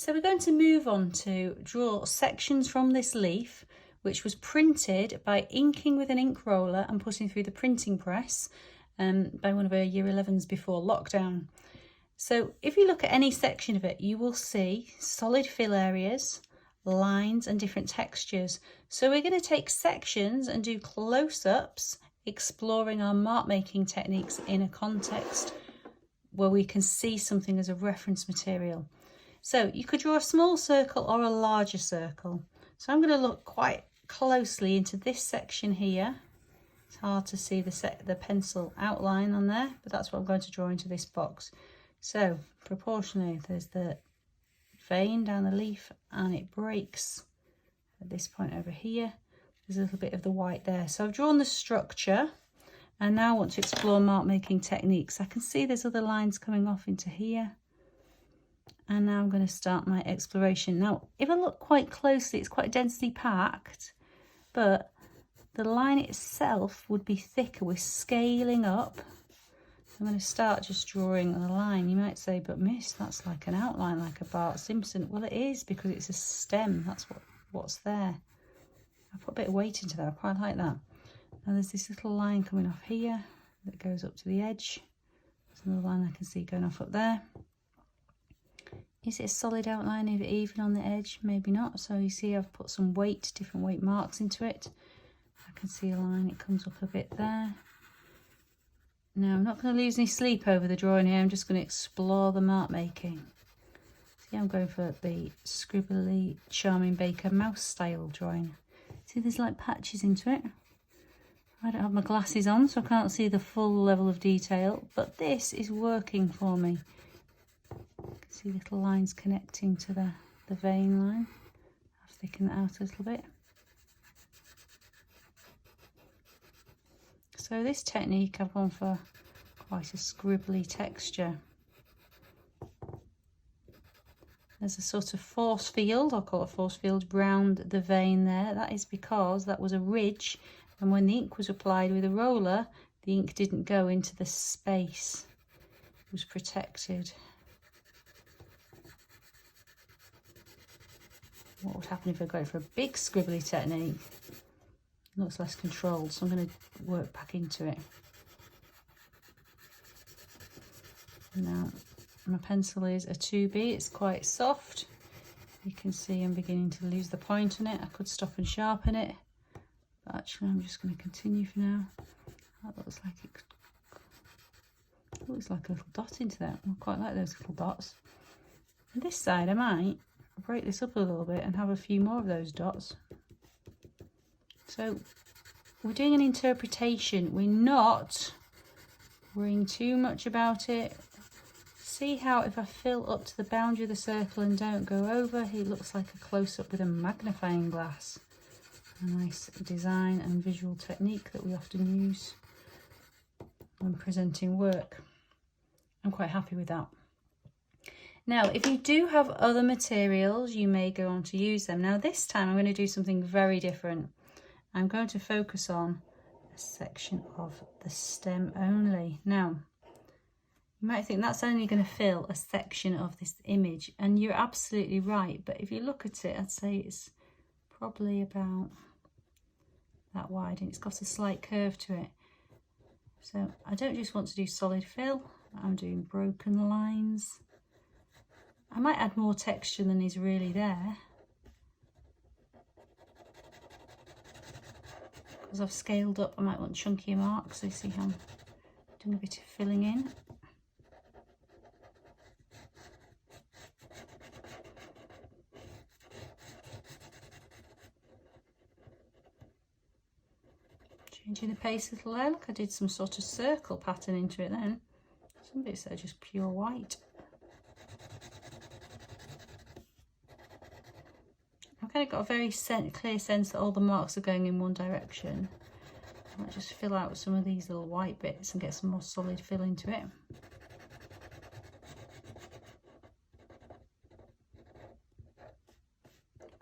So we're going to move on to draw sections from this leaf, which was printed by inking with an ink roller and putting through the printing press by one of our Year 11s before lockdown. So if you look at any section of it, you will see solid fill areas, lines and different textures. So we're going to take sections and do close-ups, exploring our mark making techniques in a context where we can see something as a reference material. So you could draw a small circle or a larger circle. So I'm going to look quite closely into this section here. It's hard to see the pencil outline on there, but that's what I'm going to draw into this box. So proportionally, there's the vein down the leaf and it breaks at this point over here. There's a little bit of the white there. So I've drawn the structure and now I want to explore mark making techniques. I can see there's other lines coming off into here. And now I'm going to start my exploration. Now, if I look quite closely, it's quite densely packed, but the line itself would be thicker. We're scaling up. I'm going to start just drawing a line. You might say, but miss, that's like an outline, like a Bart Simpson. Well, it is because it's a stem. That's what's there. I put a bit of weight into that. I quite like that. Now there's this little line coming off here that goes up to the edge. There's another line I can see going off up there. Is it a solid outline, even on the edge? Maybe not. So you see I've put some weight, different weight marks into it. I can see a line, it comes up a bit there. Now, I'm not going to lose any sleep over the drawing here. I'm just going to explore the mark making. See, I'm going for the scribbly Charming Baker mouse style drawing. See, there's like patches into it. I don't have my glasses on, so I can't see the full level of detail, but this is working for me. You can see little lines connecting to the vein line. I've thickened that out a little bit. So this technique, I've gone for quite a scribbly texture. There's a sort of force field, I'll call it a force field, round the vein there. That is because that was a ridge, and when the ink was applied with a roller, the ink didn't go into the space. It was protected. What would happen if I go for a big scribbly technique? It looks less controlled, so I'm going to work back into it. Now, my pencil is a 2B, it's quite soft. You can see I'm beginning to lose the point on it. I could stop and sharpen it, but actually I'm just going to continue for now. That looks like a little dot into that. I quite like those little dots. And this side I might break this up a little bit and have a few more of those dots. So we're doing an interpretation. We're not worrying too much about it. See how if I fill up to the boundary of the circle and don't go over, it looks like a close-up with a magnifying glass. A nice design and visual technique that we often use when presenting work. I'm quite happy with that. Now, if you do have other materials, you may go on to use them. Now, this time I'm going to do something very different. I'm going to focus on a section of the stem only. Now, you might think that's only going to fill a section of this image, and you're absolutely right. But if you look at it, I'd say it's probably about that wide, and it's got a slight curve to it. So I don't just want to do solid fill, I'm doing broken lines. I might add more texture than is really there, because I've scaled up. I might want chunkier marks, so you see how I'm doing a bit of filling in. Changing the pace a little there. Look, I did some sort of circle pattern into it then. Some bits are just pure white. I've kind of got a very clear sense that all the marks are going in one direction. I might just fill out some of these little white bits and get some more solid fill into it.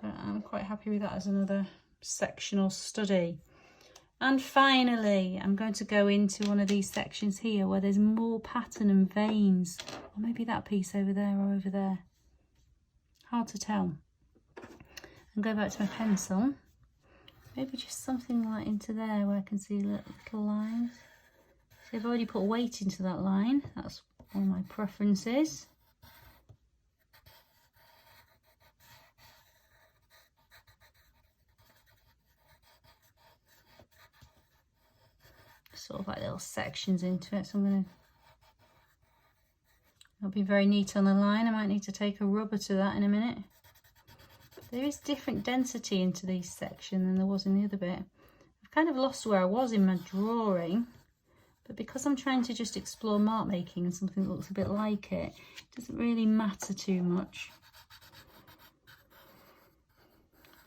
But I'm quite happy with that as another sectional study. And finally, I'm going to go into one of these sections here where there's more pattern and veins. Or maybe that piece over there or over there. hard to tell. And go back to my pencil. Maybe just something like into there where I can see little lines. So I've already put weight into that line. That's one of my preferences. Sort of like little sections into it. So I'll be very neat on the line. I might need to take a rubber to that in a minute. There is different density into these sections than there was in the other bit. I've kind of lost where I was in my drawing, but because I'm trying to just explore mark making and something that looks a bit like it, it doesn't really matter too much.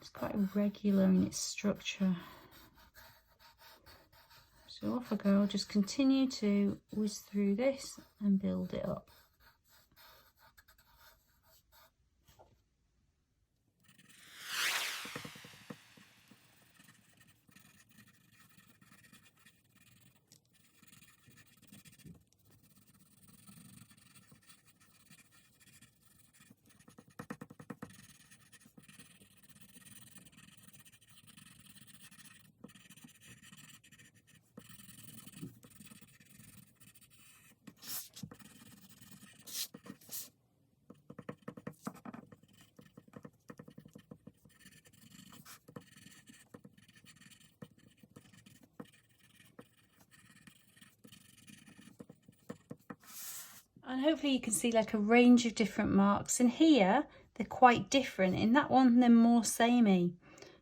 It's quite irregular in its structure. So off I go. I'll just continue to whiz through this and build it up. And hopefully you can see like a range of different marks. And here, they're quite different. In that one, they're more samey.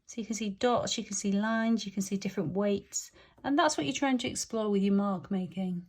So you can see dots, you can see lines, you can see different weights. And that's what you're trying to explore with your mark making.